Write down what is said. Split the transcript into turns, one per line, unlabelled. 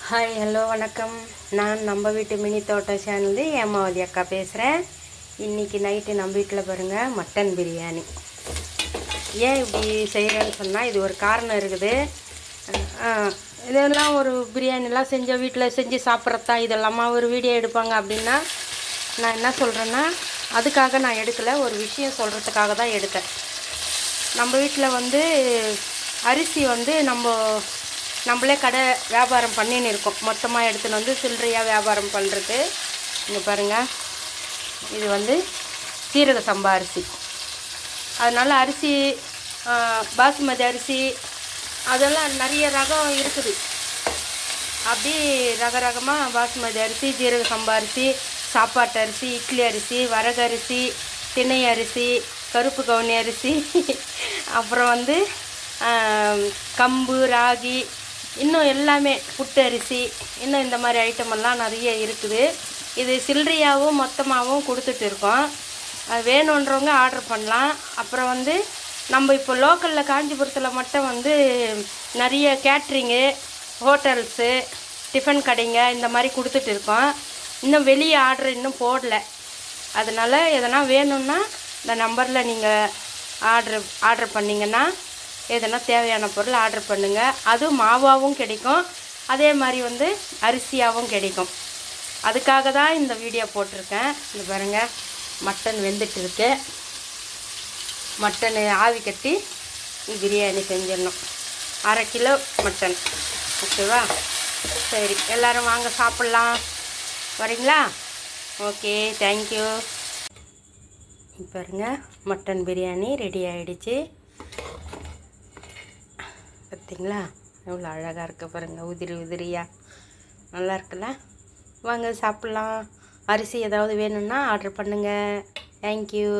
Hi hello வணக்கம். நான் நம்ம வீட்டு மினி தோட்டம் சேனல் ஏமாவதி அக்கா பேசுகிறேன். இன்றைக்கி நைட்டு நம்ம வீட்டில் பாருங்கள் மட்டன் பிரியாணி. ஏன் இப்படி செய்கிறேன்னு சொன்னால் இது ஒரு காரணம் இருக்குது. இதெல்லாம் ஒரு பிரியாணிலாம் செஞ்ச வீட்டில் செஞ்சு சாப்பிட்றதா இதெல்லாமா ஒரு வீடியோ எடுப்பாங்க அப்படின்னா நான் என்ன சொல்கிறேன்னா அதுக்காக நான் எடுக்கலை, ஒரு விஷயம் சொல்கிறதுக்காக தான் எடுத்தேன். நம்ம வீட்டில் அரிசி நம்மளே கடை வியாபாரம் பண்ணின்னு இருக்கோம். மொத்தமாக எடுத்துன்னு சில்லறையாக வியாபாரம் பண்ணுறது. இங்கே பாருங்கள், இது சீரக சம்பா அரிசி. அதனால் அரிசி பாசுமதி அரிசி அதெல்லாம் நிறைய ரகம் இருக்குது. அப்படி ரகமாக பாசுமதி அரிசி, ஜீரக சம்பா அரிசி, சாப்பாட்டு அரிசி, இட்லி அரிசி, வரகரிசி, திணை அரிசி, கருப்பு கவுனி அரிசி, அப்புறம் கம்பு, ராகி, இன்னும் எல்லாமே புட்டு அரிசி, இன்னும் இந்த மாதிரி ஐட்டமெல்லாம் நிறைய இருக்குது. இது சில்லறையாகவும் மொத்தமாகவும் கொடுத்துட்டு இருக்கோம். அது வேணுன்றவங்க ஆர்டர் பண்ணலாம். அப்புறம் நம்ம இப்போ லோக்கலில் காஞ்சிபுரத்தில் மட்டும் நிறைய கேட்ரிங்கு, ஹோட்டல்ஸு, டிஃபன் கடைங்க இந்த மாதிரி கொடுத்துட்டு இருக்கோம். இன்னும் வெளியே ஆர்டர் இன்னும் போடலை. அதனால் எதனா வேணும்னா இந்த நம்பரில் நீங்கள் ஆர்டர் பண்ணிங்கன்னா எதனா தேவையான பொருள் ஆர்டர் பண்ணுங்கள். அதுவும் மாவாகவும் கிடைக்கும், அதே மாதிரி அரிசியாகவும் கிடைக்கும். அதுக்காக தான் இந்த வீடியோ போட்டிருக்கேன். இந்த பாருங்கள், மட்டன் வெந்துட்டு இருக்கு. மட்டன் ஆவி கட்டி பிரியாணி செஞ்சிடணும். 1/2 கிலோ மட்டன். ஓகேவா? சரி, எல்லோரும் வாங்க சாப்பிட்லாம். வரீங்களா? Okay, thank you. பாருங்கள், மட்டன் பிரியாணி ரெடி ஆகிடுச்சு. பார்த்தீங்களா எவ்வளோ அழகாக இருக்குது பாருங்கள், உதிரியாக நல்லா இருக்குல்ல? வாங்க சாப்பிட்லாம். அரிசி ஏதாவது வேணும்னா ஆர்டர் பண்ணுங்கள். தேங்க்யூ.